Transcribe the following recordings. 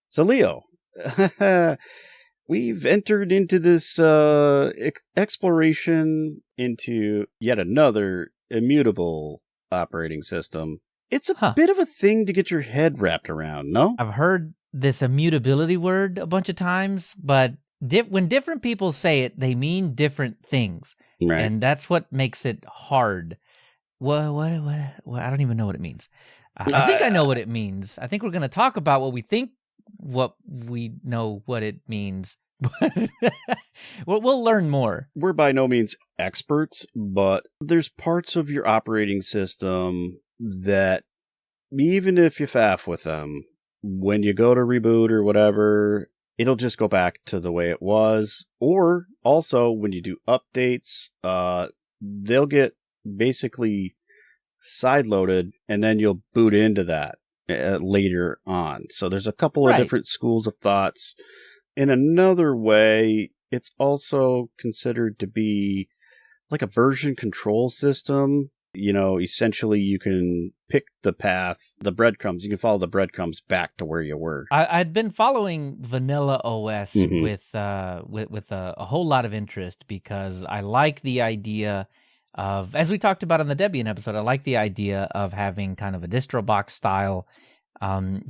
So, Leo, we've entered into this exploration into yet another immutable operating system. It's a bit of a thing to get your head wrapped around, no? I've heard this immutability word a bunch of times, but when different people say it, they mean different things. Right. And that's what makes it hard. What I don't even know what it means. I think I know what it means. I think we're going to talk about what we know what it means. We'll learn more. We're by no means experts, but there's parts of your operating system that even if you faff with them, when you go to reboot or whatever, it'll just go back to the way it was. Or also when you do updates, they'll get basically sideloaded and then you'll boot into that later on. So there's a couple of different schools of thoughts. In another way, it's also considered to be like a version control system. You know, essentially you can pick the path, the breadcrumbs. You can follow the breadcrumbs back to where you were. I'd been following Vanilla OS with a whole lot of interest because I like the idea of, as we talked about on the Debian episode, I like the idea of having kind of a distro box style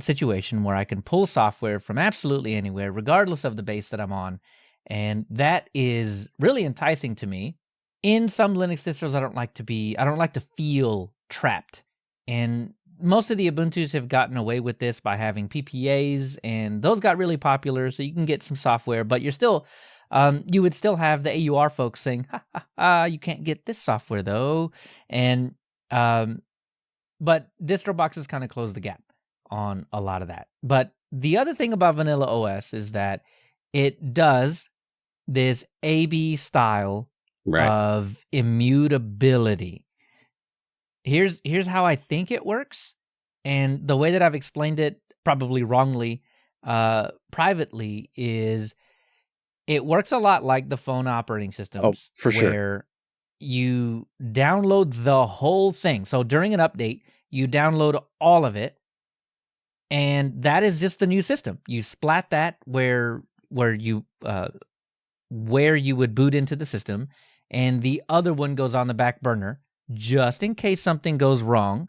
situation where I can pull software from absolutely anywhere, regardless of the base that I'm on. And that is really enticing to me. In some Linux distros, I don't like to feel trapped. And most of the Ubuntus have gotten away with this by having PPAs, and those got really popular, so you can get some software, but you're still, you would still have the AUR folks saying, you can't get this software though. And, but distro boxes kind of close the gap on a lot of that. But the other thing about Vanilla OS is that it does this AB style of immutability. Here's how I think it works, and the way that I've explained it, probably wrongly, privately, is it works a lot like the phone operating systems. Oh, for sure. Where you download the whole thing. So during an update, you download all of it, and that is just the new system. You splat that where you would boot into the system, and the other one goes on the back burner just in case something goes wrong,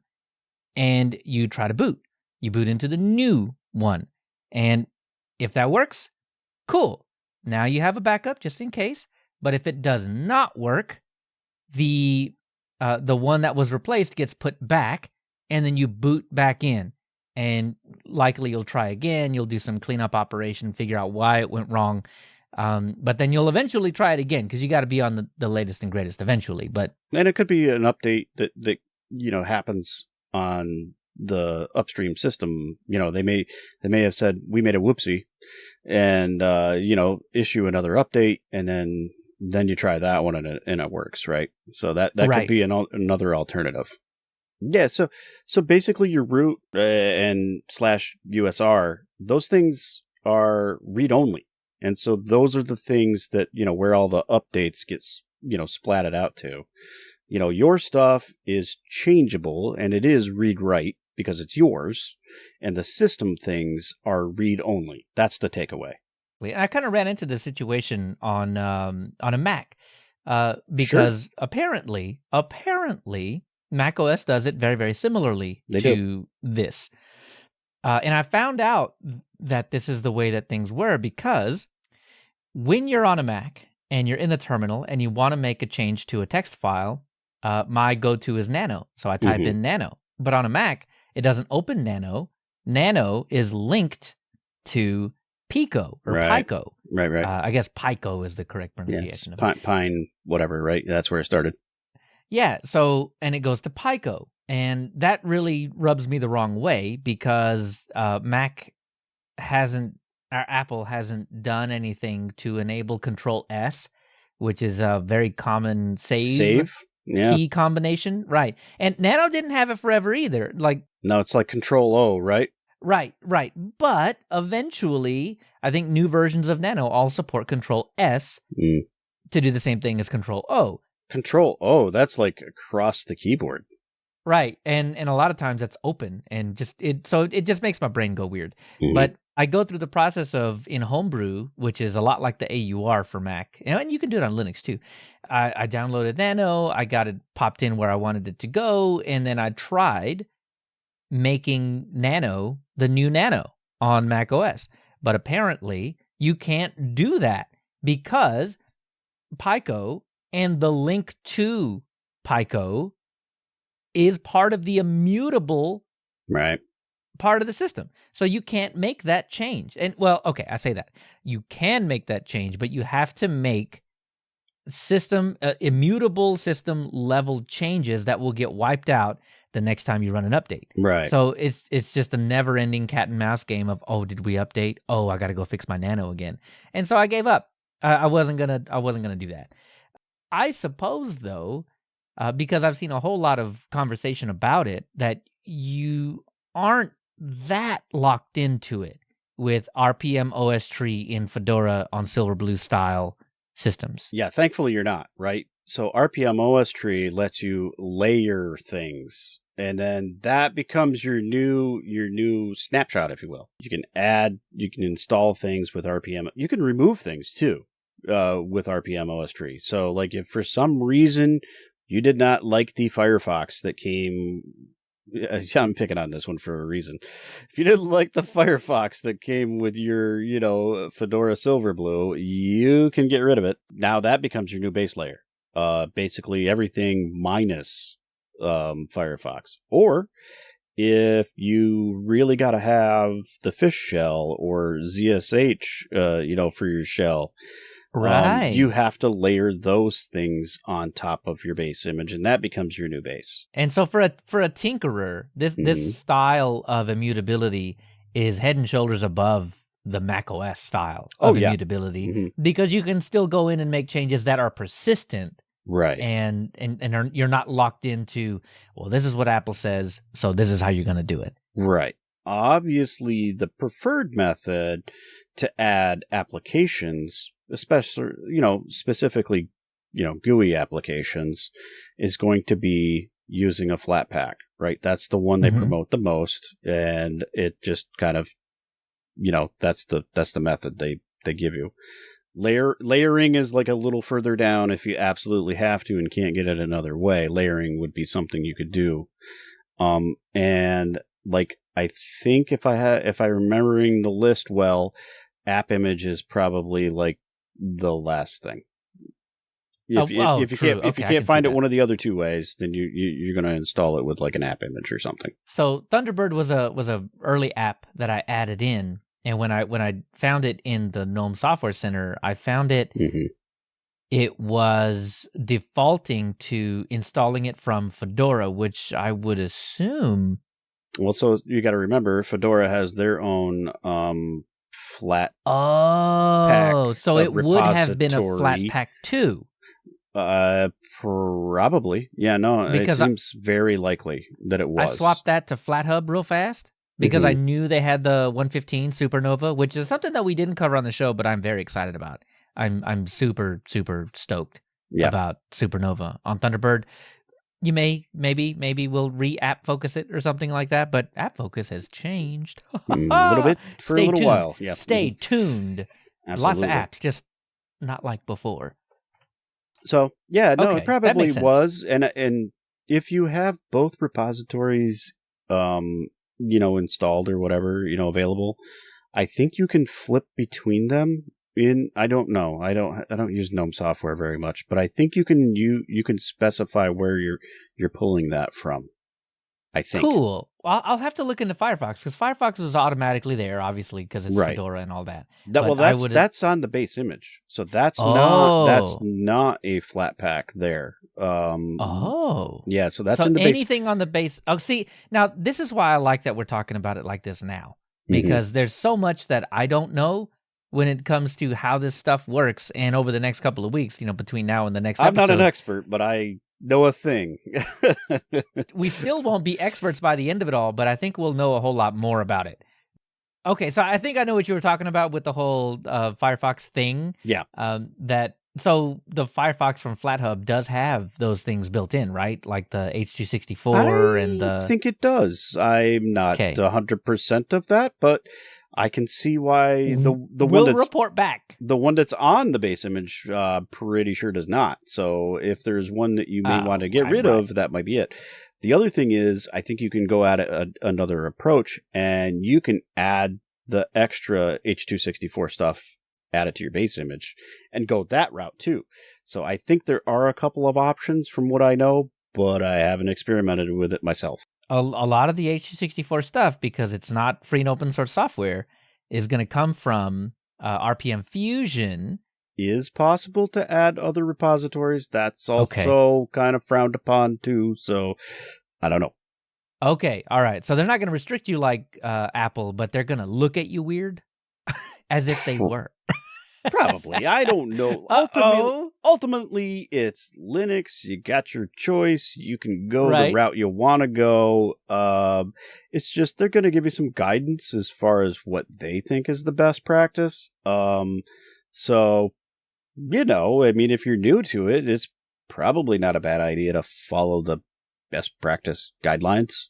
and you try to boot. You boot into the new one, and if that works, cool. Now you have a backup just in case. But if it does not work, the one that was replaced gets put back, and then you boot back in. And likely you'll try again. You'll do some cleanup operation, figure out why it went wrong. But then you'll eventually try it again because you got to be on the latest and greatest eventually. And it could be an update that happens on the upstream system. You know, they may have said we made a whoopsie, and issue another update, and then you try that one and it works, right? So that could be another alternative. Yeah, so basically your root and /USR, those things are read-only. And so those are the things that, where all the updates gets, splatted out to. Your stuff is changeable, and it is read-write because it's yours, and the system things are read-only. That's the takeaway. I kind of ran into this situation on a Mac because apparently Mac OS does it very, very similarly to this. And I found out that this is the way that things were because when you're on a Mac and you're in the terminal and you want to make a change to a text file, my go-to is Nano. So I type in Nano. But on a Mac, it doesn't open Nano. Nano is linked to Pico or Pico. Right. I guess Pico is the correct pronunciation. Yes, Pine, whatever, right? That's where it started. Yeah, and it goes to Pico. And that really rubs me the wrong way because Apple hasn't done anything to enable Control S, which is a very common save key combination. Right. And Nano didn't have it forever either. No, it's like Control O, right? Right. But eventually, I think new versions of Nano all support Control S to do the same thing as Control O. Control O, that's like across the keyboard. Right. And a lot of times that's open and it just makes my brain go weird. But I go through the process of in Homebrew, which is a lot like the AUR for Mac, and you can do it on Linux too. I downloaded Nano, I got it popped in where I wanted it to go, and then I tried making Nano the new Nano on Mac OS. But apparently, you can't do that because Pico and the link to Pico is part of the immutable part of the system. So you can't make that change. And well, okay, I say that. You can make that change, but you have to make immutable system level changes that will get wiped out the next time you run an update. Right. So it's just a never-ending cat and mouse game of, oh, did we update? Oh, I got to go fix my Nano again. And so I gave up. I wasn't gonna do that. I suppose though, because I've seen a whole lot of conversation about it, that you aren't that locked into it with rpm-ostree in Fedora on Silverblue style systems. Yeah, thankfully you're not, right? So rpm-ostree lets you layer things, and then that becomes your new snapshot, if you will. You can install things with RPM. You can remove things too with rpm-ostree. So like if for some reason you did not like the Firefox that came... I'm picking on this one for a reason. If you didn't like the Firefox that came with your, Fedora Silverblue, you can get rid of it. Now that becomes your new base layer. Basically everything minus Firefox. Or if you really got to have the fish shell or ZSH, for your shell, right, you have to layer those things on top of your base image, and that becomes your new base. And so for a tinkerer, this style of immutability is head and shoulders above the macOS style of immutability, because you can still go in and make changes that are persistent, right? And you're not locked into, well, this is what Apple says, so this is how you're going to do it, right? Obviously, the preferred method to add applications, especially, specifically, GUI applications, is going to be using a Flatpak, right? That's the one they promote the most, and it just kind of, that's the method they give you. Layering is like a little further down if you absolutely have to and can't get it another way. Layering would be something you could do, and like I think if I'm remembering the list well, app image is probably like the last thing. If you can't find it one of the other two ways, then you're going to install it with like an app image or something. So Thunderbird was a early app that I added in, and when I found it in the GNOME Software Center, I found it. It was defaulting to installing it from Fedora, which I would assume. Well, so you got to remember, Fedora has their own flat. Oh, so it would have been a Flatpak too. Probably. Yeah, no, because it seems very likely that it was. I swapped that to FlatHub real fast because I knew they had the 115 Supernova, which is something that we didn't cover on the show, but I'm very excited about. I'm super, super stoked about Supernova on Thunderbird. You maybe we'll re-app focus it or something like that, but app focus has changed a little bit for a little while. Yeah, stay tuned. Absolutely. Lots of apps, just not like before. So yeah, no, it probably was, and if you have both repositories, installed or whatever, available, I think you can flip between them. I don't know. I don't use GNOME software very much, but I think you can specify where you're pulling that from. I think. Cool. I'll have to look into Firefox because Firefox was automatically there, obviously, because it's Fedora and all that. That's on the base image, so that's not a Flatpak there. Yeah. So that's in the base. Anything on the base. Oh, see, now this is why I like that we're talking about it like this now, because there's so much that I don't know when it comes to how this stuff works, and over the next couple of weeks, between now and the next episode. I'm not an expert, but I know a thing. We still won't be experts by the end of it all, but I think we'll know a whole lot more about it. Okay, so I think I know what you were talking about with the whole Firefox thing. Yeah. So the Firefox from FlatHub does have those things built in, right? Like the H.264 and the... I think it does. I'm not 100% of that, but I can see why the we'll one that's report back. The one that's on the base image, pretty sure does not. So if there's one that you may want to get rid of, that might be it. The other thing is, I think you can go at it another approach, and you can add the extra H.264 stuff, add it to your base image, and go that route too. So I think there are a couple of options from what I know, but I haven't experimented with it myself. A lot of the H.264 stuff, because it's not free and open source software, is going to come from RPM Fusion. Is possible to add other repositories. That's also kind of frowned upon too. So I don't know. Okay. All right. So they're not going to restrict you like Apple, but they're going to look at you weird as if they were. Probably. I don't know. Ultimately, it's Linux. You got your choice. You can go the route you want to go. It's just they're going to give you some guidance as far as what they think is the best practice. So, I mean, if you're new to it, it's probably not a bad idea to follow the best practice guidelines.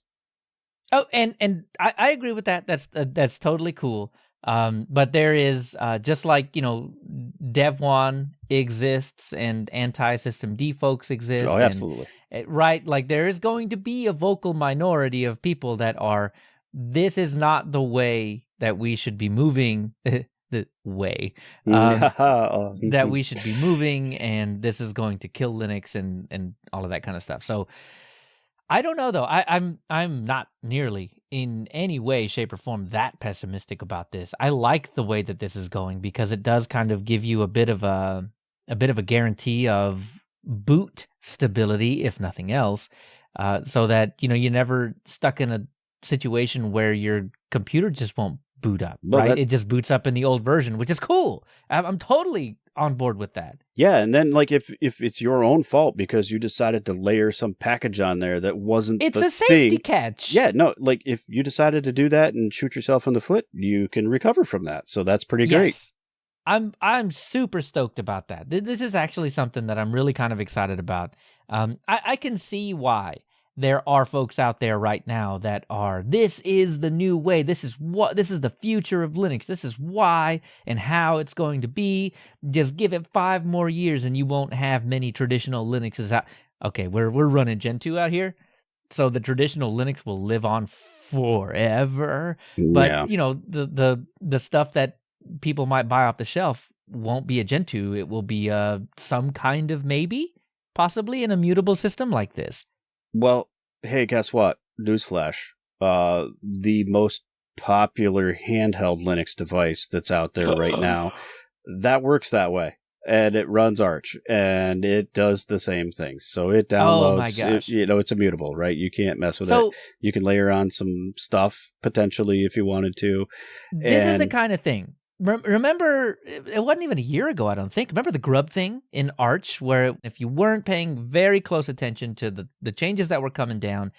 Oh, and I agree with that. That's totally cool. But there is, just like, Dev1 exists and anti-system folks exist. Oh, absolutely. Right. Like there is going to be a vocal minority of people that are, this is not the way that we should be moving, the way that we should be moving. And this is going to kill Linux and all of that kind of stuff. So I don't know though. I'm not nearly in any way, shape, or form that pessimistic about this. I like the way that this is going because it does kind of give you a bit of a guarantee of boot stability, if nothing else, so that you're never stuck in a situation where your computer just won't boot up. Right? It just boots up in the old version, which is cool. I'm totally on board with that. Yeah, and then like if it's your own fault because you decided to layer some package on there that wasn't it's the a safety thing, catch. Yeah, no, like if you decided to do that and shoot yourself in the foot, you can recover from that. So that's pretty great. I'm super stoked about that. This is actually something that I'm really kind of excited about. I can see why there are folks out there right now that are, this is the new way. This is the future of Linux. This is why and how it's going to be. Just give it 5 more years and you won't have many traditional Linuxes out. Okay, we're running Gen 2 out here. So the traditional Linux will live on forever. But, the stuff that people might buy off the shelf won't be a Gen 2. It will be some kind of possibly an immutable system like this. Well, hey, guess what? Newsflash. The most popular handheld Linux device that's out there right now, that works that way. And it runs Arch, and it does the same things. So it downloads, oh my gosh. It's immutable, right? You can't mess with it. You can layer on some stuff, potentially, if you wanted to. This is the kind of thing. Remember, it wasn't even a year ago, I don't think. Remember the grub thing in Arch, where if you weren't paying very close attention to the changes that were coming down,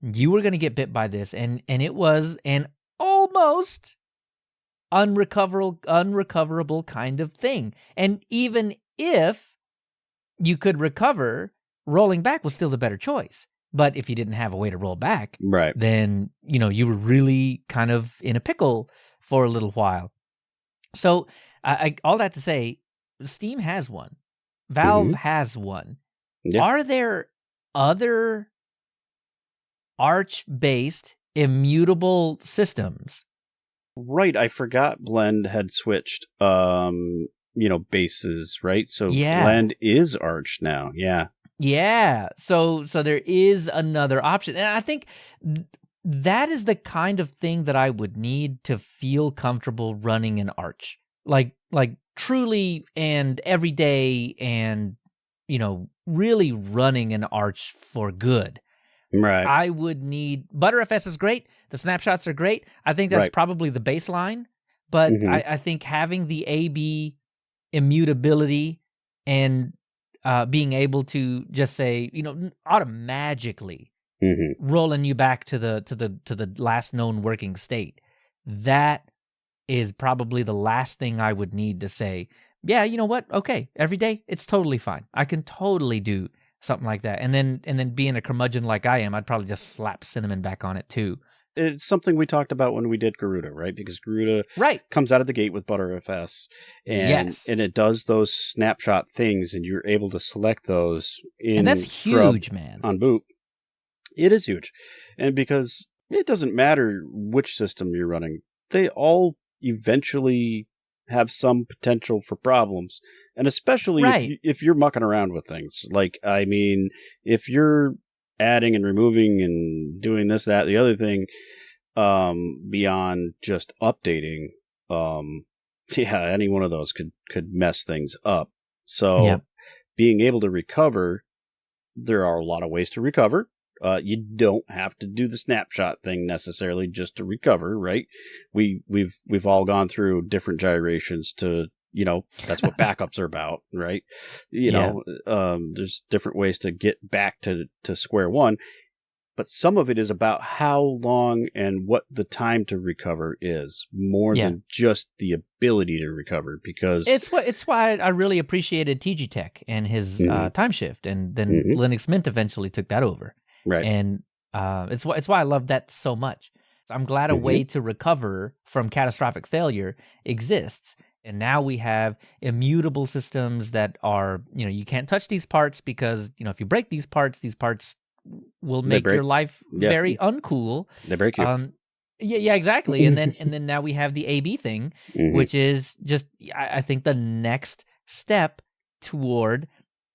you were going to get bit by this, and it was an almost unrecoverable kind of thing. And even if you could recover, rolling back was still the better choice. But if you didn't have a way to roll back, right, then you were really kind of in a pickle for a little while. So, all that to say, Steam has one. Valve has one. Yeah. Are there other Arch-based immutable systems? Right, I forgot Blend had switched, bases, right? So Blend is Arch now, yeah. Yeah, so there is another option. And I think that is the kind of thing that I would need to feel comfortable running an Arch. Like truly and every day and, really running an Arch for good. Right. I would need, ButterFS is great. The snapshots are great. I think that's probably the baseline. But I think having the AB immutability and being able to just say, automatically rolling you back to the last known working state. That is probably the last thing I would need to say, yeah, you know what? Okay, every day it's totally fine. I can totally do something like that. And then being a curmudgeon like I am, I'd probably just slap cinnamon back on it too. It's something we talked about when we did Garuda, right? Because Garuda comes out of the gate with Btrfs, and it does those snapshot things, and you're able to select those and that's huge, man. On boot. It is huge. And because it doesn't matter which system you're running, they all eventually have some potential for problems. And especially if you're mucking around with things. Like, I mean, if you're adding and removing and doing this, that, the other thing, beyond just updating, any one of those could mess things up. So being able to recover, there are a lot of ways to recover. You don't have to do the snapshot thing necessarily just to recover, right? We've all gone through different gyrations to, that's what backups are about, right? There's different ways to get back to square one, but some of it is about how long and what the time to recover is, more than just the ability to recover. Because it's why I really appreciated TG Tech and his time shift, and then Linux Mint eventually took that over. Right. And it's why I love that so much. I'm glad a way to recover from catastrophic failure exists. And now we have immutable systems that are, you can't touch these parts because, if you break these parts will make your life very uncool. They break you. Yeah, exactly. and then now we have the AB thing, which is just, I think, the next step toward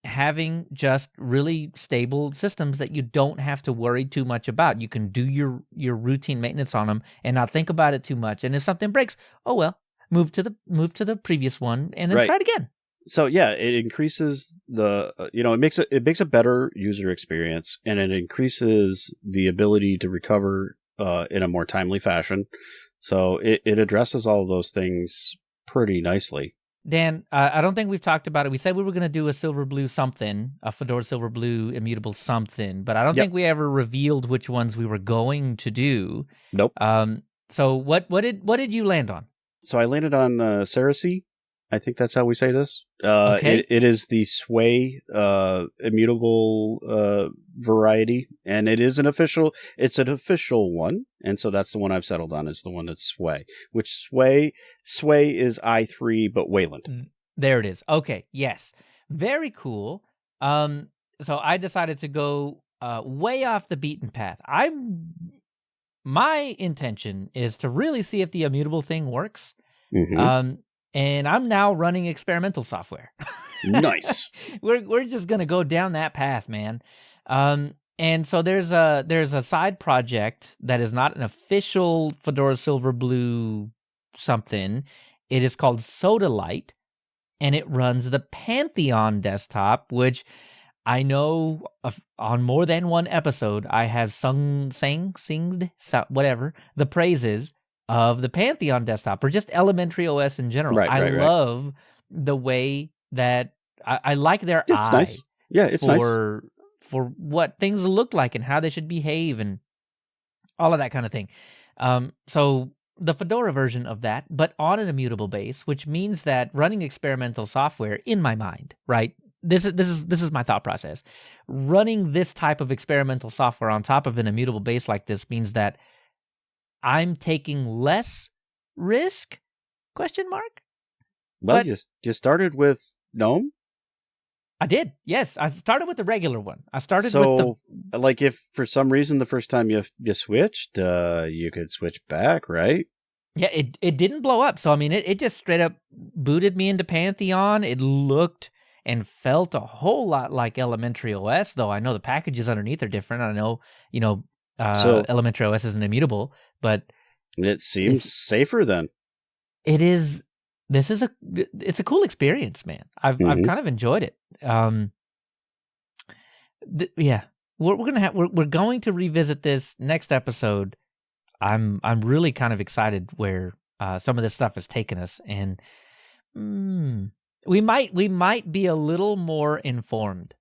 having just really stable systems that you don't have to worry too much about. You can do your routine maintenance on them and not think about it too much. And if something breaks, oh well, move to the previous one and then try it again. So it increases the it makes a better user experience, and it increases the ability to recover in a more timely fashion. So it addresses all of those things pretty nicely. Dan, I don't think we've talked about it. We said we were going to do a Silverblue something, a Fedora Silverblue immutable something, but I don't think we ever revealed which ones we were going to do. Nope. So what did you land on? So I landed on Parisi. I think that's how we say this. It is the Sway immutable variety, and it's an official one, and so that's the one I've settled on, is the one that's Sway, which Sway is i3 but Wayland. There it is. Okay, yes. Very cool. So I decided to go way off the beaten path. My intention is to really see if the immutable thing works. And I'm now running experimental software. Nice. We're just gonna go down that path, man. And so there's a side project that is not an official Fedora Silverblue something. It is called Sodalite, and it runs the Pantheon desktop, which I know on more than one episode I have sung the praises of the Pantheon desktop, or just elementary OS in general. I love the way that I like their eye. Nice. Yeah, it's nice. For what things look like and how they should behave and all of that kind of thing. So the Fedora version of that, but on an immutable base, which means that running experimental software, in my mind, right? This is my thought process. Running this type of experimental software on top of an immutable base like this means that I'm taking less risk? ? Well, you started with GNOME? I did, yes. I started with the regular one. I started with the... like, if for some reason the first time you switched, you could switch back, right? Yeah, it didn't blow up. So, I mean, it just straight up booted me into Pantheon. It looked and felt a whole lot like elementary OS, though I know the packages underneath are different. I know, elementary OS isn't immutable, but it seems safer then. It is. It's a cool experience, man. I've kind of enjoyed it. We're going to revisit this next episode. I'm really kind of excited where some of this stuff has taken us, and we might be a little more informed